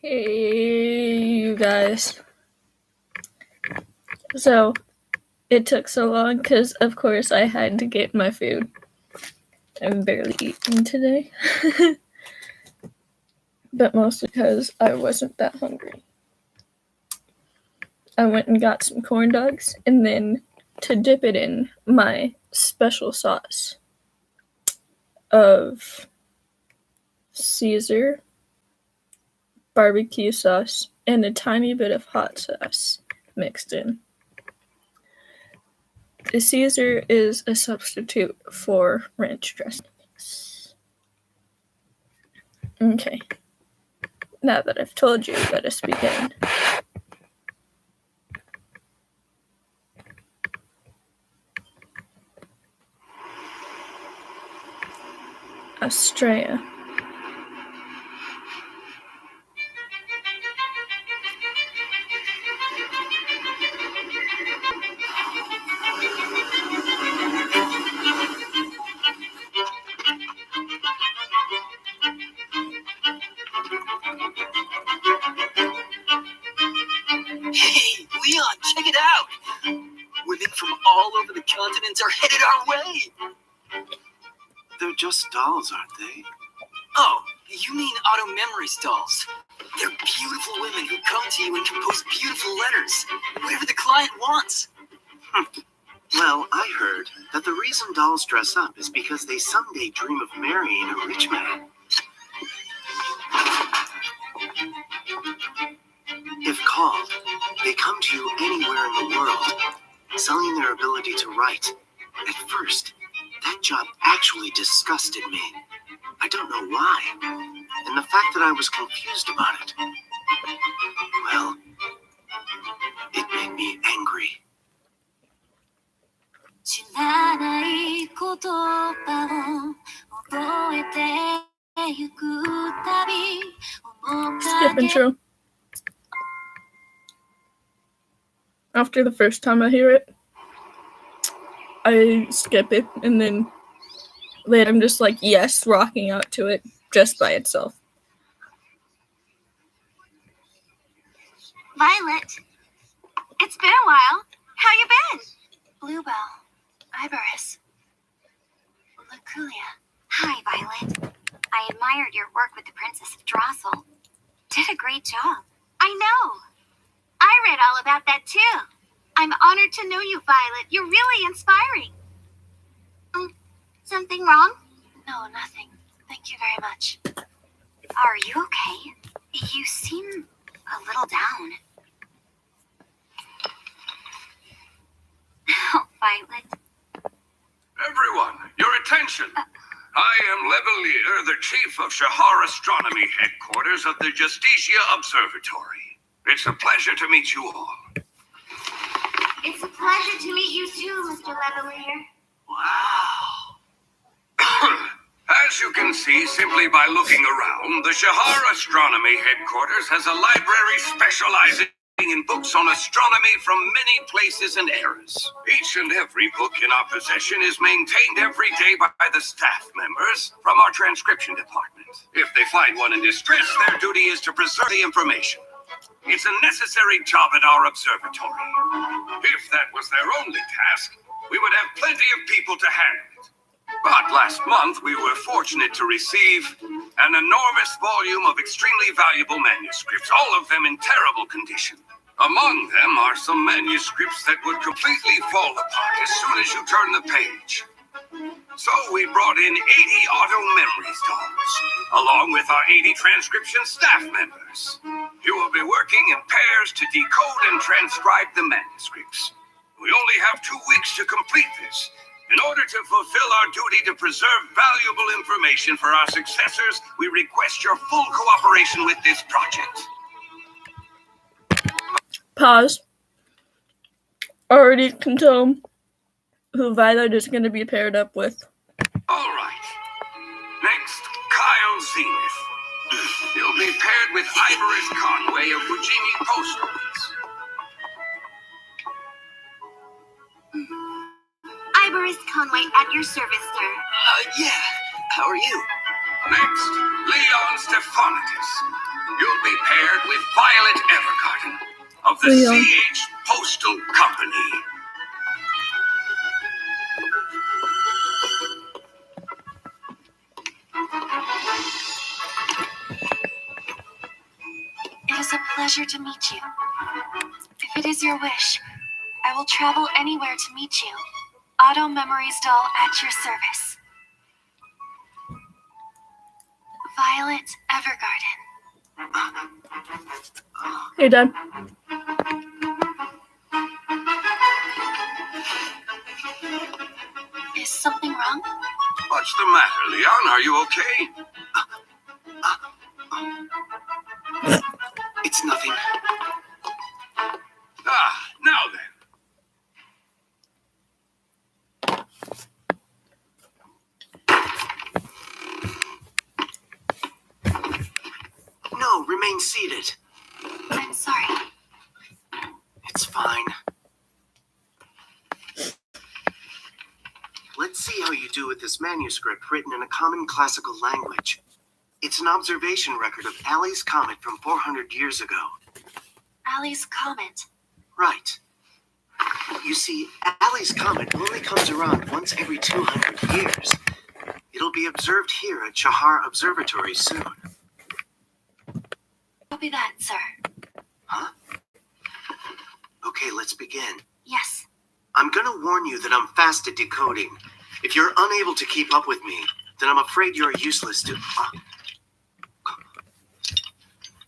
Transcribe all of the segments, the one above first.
Hey, you guys. So, it took so long because, of course, I had to get my food. I've barely eaten today. But mostly because I wasn't that hungry. I went and got some corn dogs, and then to dip it in my special sauce of Caesar, barbecue sauce, and a tiny bit of hot sauce mixed in. The Caesar is a substitute for ranch dressing. Okay. Now that I've told you, let us begin. Australia. Hey, Leon, check it out! Women from all over the continents are headed our way! They're just dolls, aren't they? Oh, you mean auto memory dolls. They're beautiful women who come to you and compose beautiful letters, whatever the client wants. Well, I heard that the reason dolls dress up is because they someday dream of marrying a rich man. If called, they come to you anywhere in the world, selling their ability to write. At first, that job actually disgusted me. I don't know why. And the fact that I was confused about it, well, it made me angry. Skip intro. After the first time I hear it, I skip it, and then later I'm just like, yes, rocking out to it just by itself. Violet, it's been a while. How you been? Bluebell, Iberis, Luculia. Hi, Violet. I admired your work with the Princess of Drossel. Did a great job. I know. I read all about that too. I'm honored to know you, Violet. You're really inspiring. Something wrong? No, nothing. Thank you very much. Are you okay? You seem a little down. Oh, Violet. Everyone, your attention. I am Levelier, the chief of Shahar Astronomy Headquarters of the Justicia Observatory. It's a pleasure to meet you all. It's a pleasure to meet you too, Mr. Levelier. Wow. As you can see simply by looking around, the Shahar Astronomy Headquarters has a library specializing in books on astronomy from many places and eras. Each and every book in our possession is maintained every day by the staff members from our transcription department. If they find one in distress, their duty is to preserve the information. It's a necessary job at our observatory. If that was their only task, we would have plenty of people to handle it. But last month, we were fortunate to receive an enormous volume of extremely valuable manuscripts, all of them in terrible condition. Among them are some manuscripts that would completely fall apart as soon as you turn the page. So we brought in 80 auto memory dolls, along with our 80 transcription staff members. You will be working in pairs to decode and transcribe the manuscripts. We only have 2 weeks to complete this. In order to fulfill our duty to preserve valuable information for our successors, we request your full cooperation with this project. Pause. Already can tell who Violet is going to be paired up with. All right. Next, Kyle Zenith. He'll be paired with Iberis Conway of Fujimi Post Office. Iberis Conway at your service, sir. Yeah. How are you? Next, Leon Stefan qualities. You'll be paired with Violet Evergarden of the Leon. CH Postal Company. It is a pleasure to meet you. If it is your wish, I will travel anywhere to meet you. Auto Memories Doll at your service. Violet Evergarden. Hey, Dad. Is something wrong? What's the matter, Leon? Are you okay? It's nothing. Now then. No, remain seated. I'm sorry. It's fine. Let's see how you do with this manuscript written in a common classical language. It's an observation record of Halley's Comet from 400 years ago. Allie's Comet. Right. You see, Halley's Comet only comes around once every 200 years. It'll be observed here at Shahar Observatory soon. Copy that, sir. Huh? Okay, let's begin. Yes. I'm gonna warn you that I'm fast at decoding. If you're unable to keep up with me, then I'm afraid you're useless to...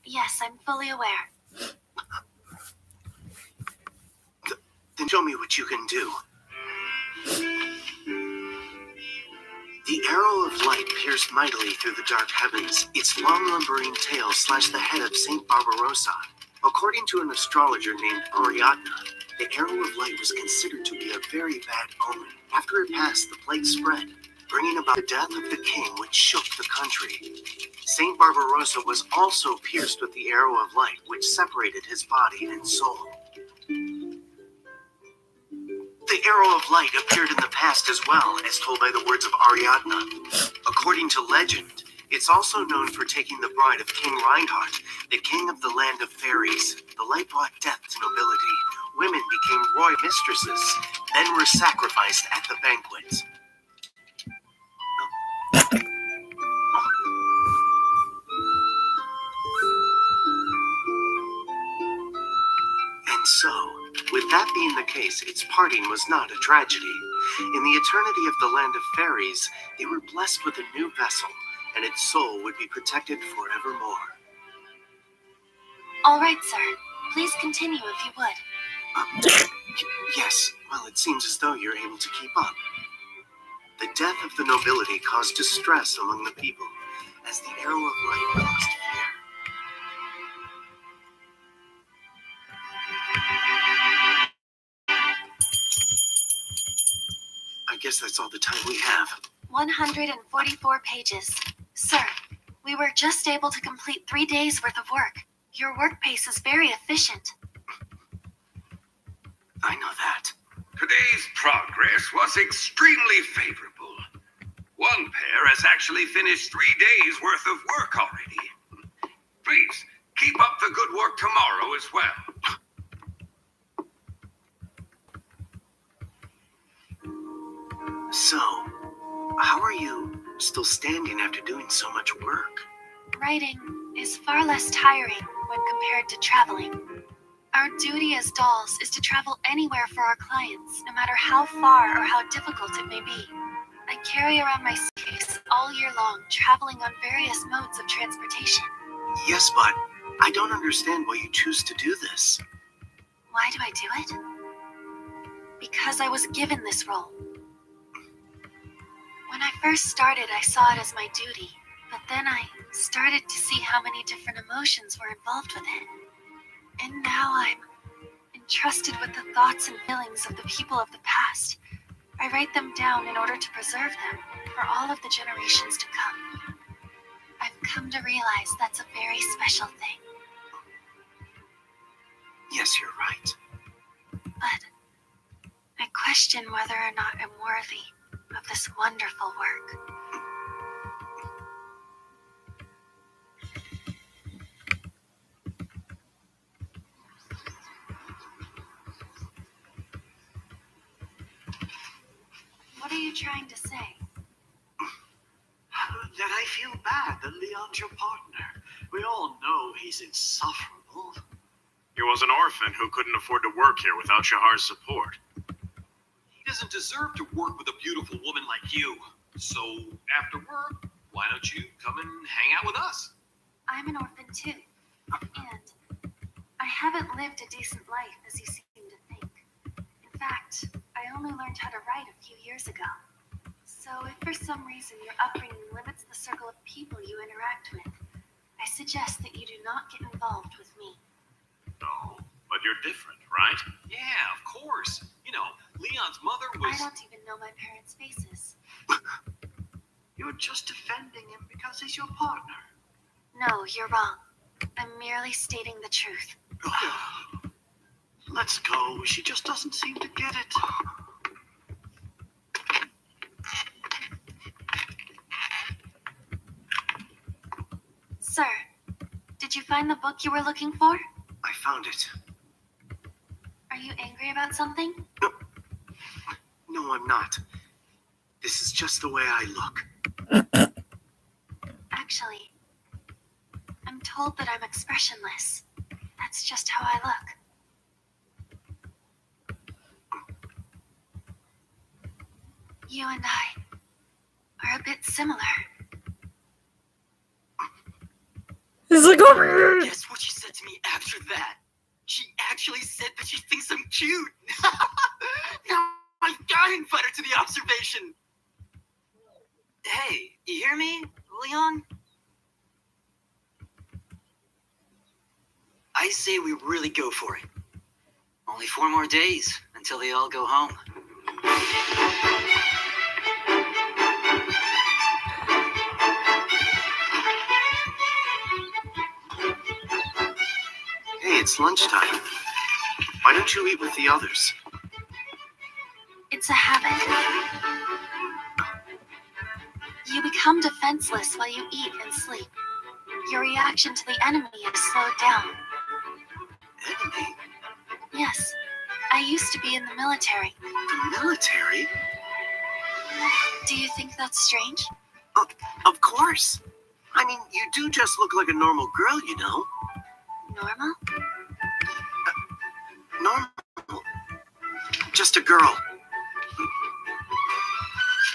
Yes, I'm fully aware. Then show me what you can do. The arrow of light pierced mightily through the dark heavens, its long lumbering tail slashed the head of Saint Barbarossa. According to an astrologer named Ariadne, the arrow of light was considered to be a very bad omen. After it passed, the plague spread, bringing about the death of the king, which shook the country. Saint Barbarossa was also pierced with the arrow of light, which separated his body and soul. The arrow of light appeared in the past as well, as told by the words of Ariadne. According to legend, it's also known for taking the bride of King Reinhardt, the king of the land of fairies. The light brought death to nobility. Women became royal mistresses, then were sacrificed at the banquets. And so, with that being the case, its parting was not a tragedy. In the eternity of the land of fairies, they were blessed with a new vessel, and its soul would be protected forevermore. All right, sir. Please continue if you would. Yes, well, it seems as though you're able to keep up. The death of the nobility caused distress among the people, as the arrow of light caused fear. I guess that's all the time we have. 144 pages. Sir, we were just able to complete 3 days' worth of work. Your work pace is very efficient. I know that. Today's progress was extremely favorable. One pair has actually finished 3 days' worth of work already. Please, keep up the good work tomorrow as well. So, how are you still standing after doing so much work? Writing is far less tiring when compared to traveling. Our duty as dolls is to travel anywhere for our clients, no matter how far or how difficult it may be. I carry around my suitcase all year long, traveling on various modes of transportation. Yes, but I don't understand why you choose to do this. Why do I do it? Because I was given this role. When I first started, I saw it as my duty, but then I started to see how many different emotions were involved with it. And now I'm entrusted with the thoughts and feelings of the people of the past. I write them down in order to preserve them for all of the generations to come. I've come to realize that's a very special thing. Yes, you're right. But I question whether or not I'm worthy of this wonderful work. trying to say? That I feel bad that Leon's your partner. We all know he's insufferable. He was an orphan who couldn't afford to work here without Shahar's support. He doesn't deserve to work with a beautiful woman like you. So, after work, why don't you come and hang out with us? I'm an orphan too. And I haven't lived a decent life as you seem to think. In fact, I only learned how to write a few years ago. So if for some reason your upbringing limits the circle of people you interact with, I suggest that you do not get involved with me. No, but you're different, right? Yeah, of course. You know, Leon's mother was... I don't even know my parents' faces. You're just defending him because he's your partner. No, you're wrong. I'm merely stating the truth. Let's go. She just doesn't seem to get it. Sir, did you find the book you were looking for? I found it. Are you angry about something? No, I'm not. This is just the way I look. Actually, I'm told that I'm expressionless. That's just how I look. You and I are a bit similar. He's like, oh. Guess what she said to me after that? She actually said that she thinks I'm cute. Now I've got to invite her to the observation. Hey, you hear me, Leon? I say we really go for it. Only 4 more days until they all go home. Hey, it's lunchtime. Why don't you eat with the others? It's a habit. You become defenseless while you eat and sleep. Your reaction to the enemy is slowed down. Enemy? Yes, I used to be in the military. The military? Do you think that's strange? Of course. I mean, you do just look like a normal girl, you know. Normal? Normal. Just a girl.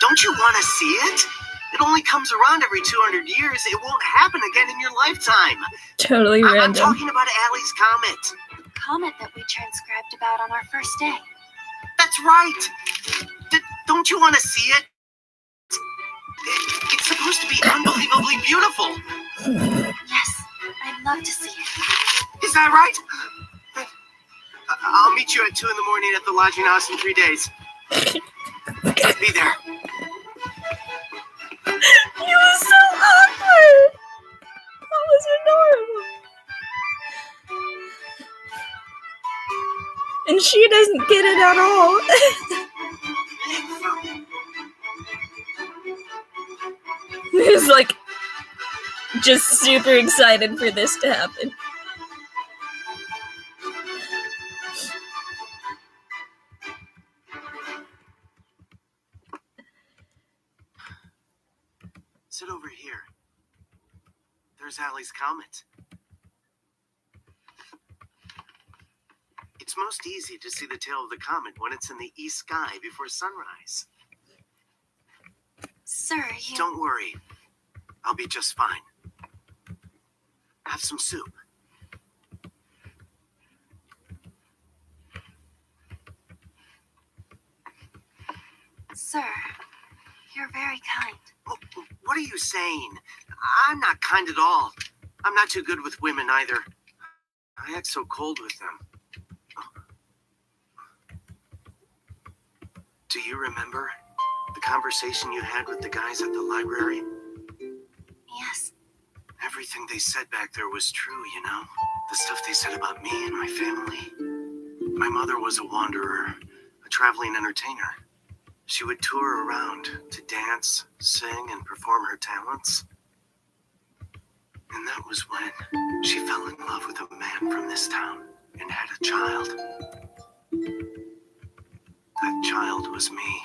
Don't you want to see it? It only comes around every 200 years. It won't happen again in your lifetime. Totally I'm random. talking about Allie's comet. The comet that we transcribed about on our first day. That's right. Don't you want to see it? It's supposed to be unbelievably beautiful. Yes, I'd love to see it. Is that right? I'll meet you at 2 a.m. at the lodging house in 3 days. Be there. He was so awkward. That was adorable. And she doesn't get it at all. He's like just super excited for this to happen. Sit over here. There's Allie's comet. It's most easy to see the tail of the comet when it's in the east sky before sunrise. Sir, you... Don't worry. I'll be just fine. Have some soup. Sir, you're very kind. Oh, what are you saying? I'm not kind at all. I'm not too good with women either. I act so cold with them. Do you remember the conversation you had with the guys at the library? Yes. Everything they said back there was true, you know? The stuff they said about me and my family. My mother was a wanderer, a traveling entertainer. She would tour around to dance, sing, and perform her talents. And that was when she fell in love with a man from this town and had a child. That child was me.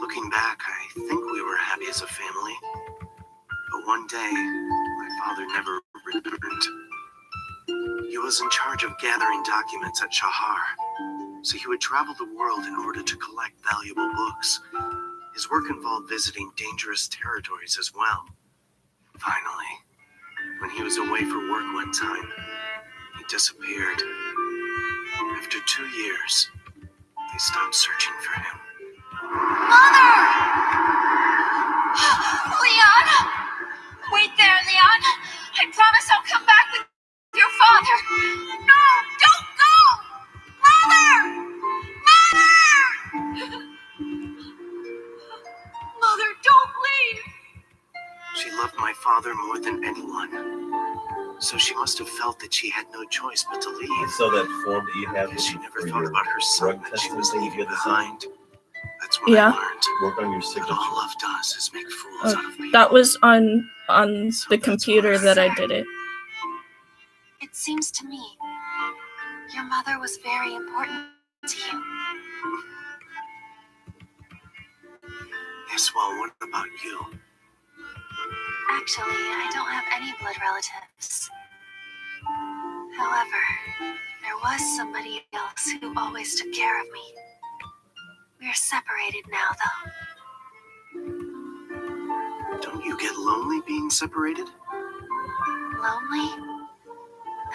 Looking back, I think we were happy as a family. But one day, my father never returned. He was in charge of gathering documents at Shahar, so he would travel the world in order to collect valuable books. His work involved visiting dangerous territories as well. Finally, when he was away for work one time, he disappeared. After 2 years, they stopped searching for him. Mother! Leon! Wait there, Leon! I promise I'll come back with your father! No! Don't go! Mother! Mother! Mother, don't leave! She loved my father more than anyone, so she must have felt that she had no choice but to leave. So that form that you have Because she never for thought your about her son drug that she testing was thing leaving you had to sign, behind. That's when Yeah. I learned work on your that signature. all love does is make fools out of people. That was on the computer that I did it. It seems to me your mother was very important to you. Yes, well, what about you? Actually, I don't have any blood relatives. However, there was somebody else who always took care of me. We're separated now, though. Don't you get lonely being separated? Lonely?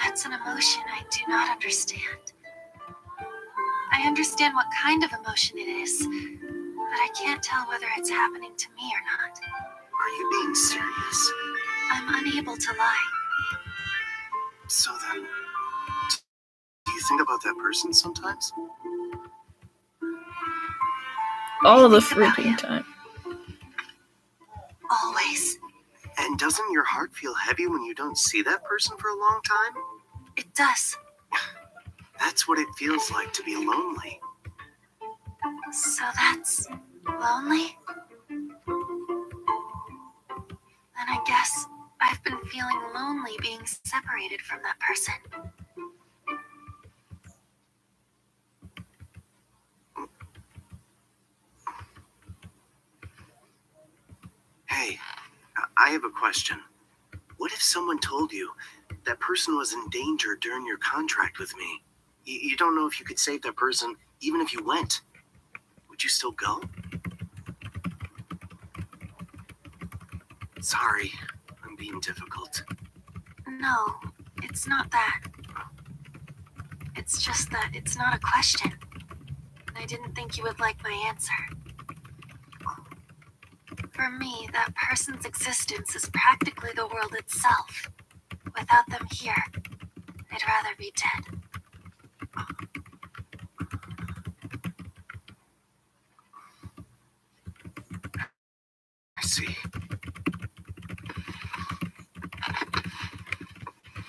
That's an emotion I do not understand. I understand what kind of emotion it is, but I can't tell whether it's happening to me or not. Are you being serious? I'm unable to lie. So then, do you think about that person sometimes? All the freaking time. Always. And doesn't your heart feel heavy when you don't see that person for a long time? It does. That's what it feels like to be lonely. So that's lonely? Then I guess I've been feeling lonely being separated from that person. Hey, I have a question. What if someone told you that person was in danger during your contract with me? You don't know if you could save that person even if you went. Would you still go? Sorry, I'm being difficult. No, it's not that. It's just that it's not a question. I didn't think you would like my answer. For me, that person's existence is practically the world itself. Without them here, I'd rather be dead. I see.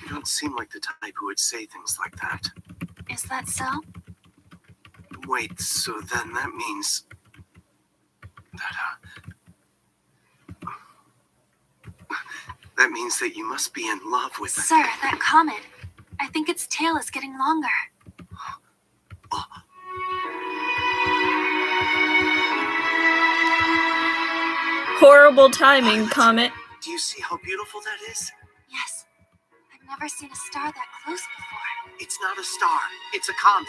You don't seem like the type who would say things like that. Is that so? Wait, so then that means that means that you must be in love with Sir, that comet. I think its tail is getting longer. Horrible timing, Comet. Do you see how beautiful that is? Yes. I've never seen a star that close before. It's not a star, it's a comet.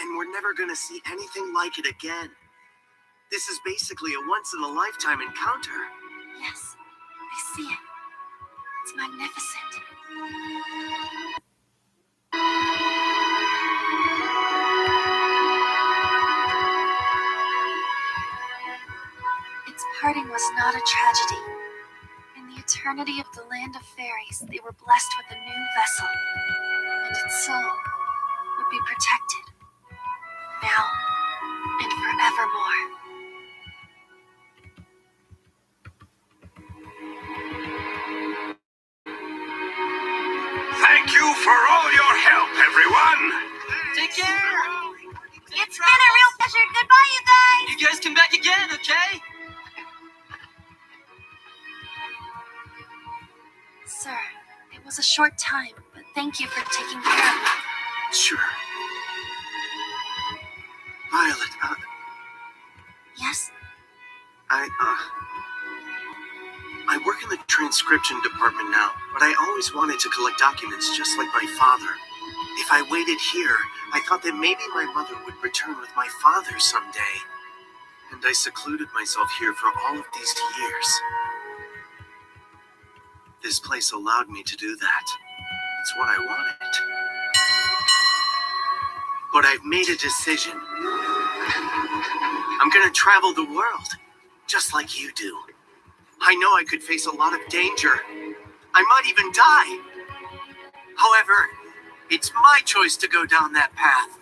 And we're never gonna see anything like it again. This is basically a once-in-a-lifetime encounter. Yes, I see it. It's magnificent. Its parting was not a tragedy. In the eternity of the land of fairies, they were blessed with a new vessel, and its soul would be protected, now and forevermore. Thank you for all your help, everyone. Take care! It's been a real pleasure. Goodbye, you guys! You guys come back again, okay? Sir, it was a short time, but thank you for taking care of me. Sure. Violet, Yes? conscription department now, but I always wanted to collect documents just like my father. If I waited here, I thought that maybe my mother would return with my father someday. And I secluded myself here for all of these years. This place allowed me to do that. It's what I wanted. But I've made a decision. I'm gonna travel the world, just like you do. I know I could face a lot of danger. I might even die. However, it's my choice to go down that path.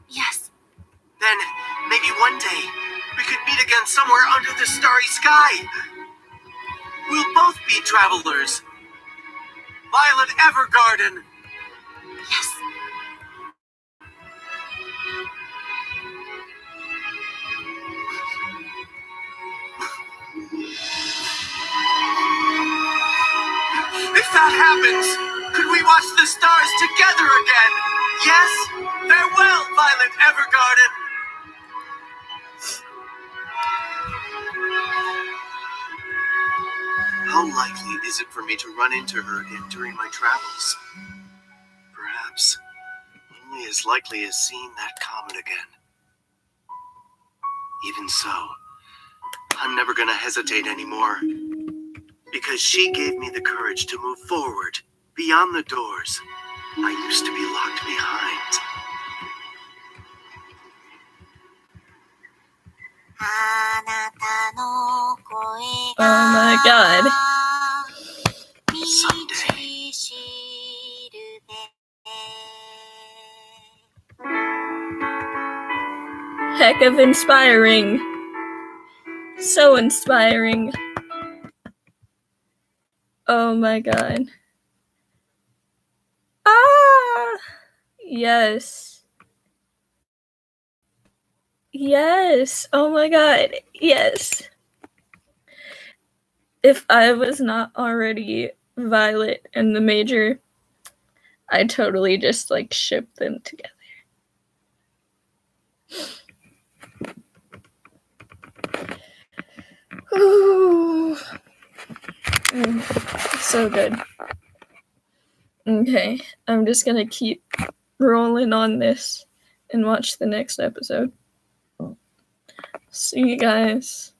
Yes. Then, maybe one day, we could meet again somewhere under the starry sky. We'll both be travelers. Violet Evergarden. Yes. If that happens, could we watch the stars together again? Yes? Farewell, Violet Evergarden. How likely is it for me to run into her again during my travels? Perhaps only as likely as seeing that comet again. Even so, I'm never gonna hesitate anymore. Because she gave me the courage to move forward, beyond the doors I used to be locked behind. Oh my god. Someday. Heck of inspiring. So inspiring. Oh my god. Ah! Yes. Yes. Oh my god. Yes. If I was not already Violet and the Major, I'd totally just like ship them together. Ooh. So good. Okay, I'm just gonna keep rolling on this and watch the next episode. See you guys.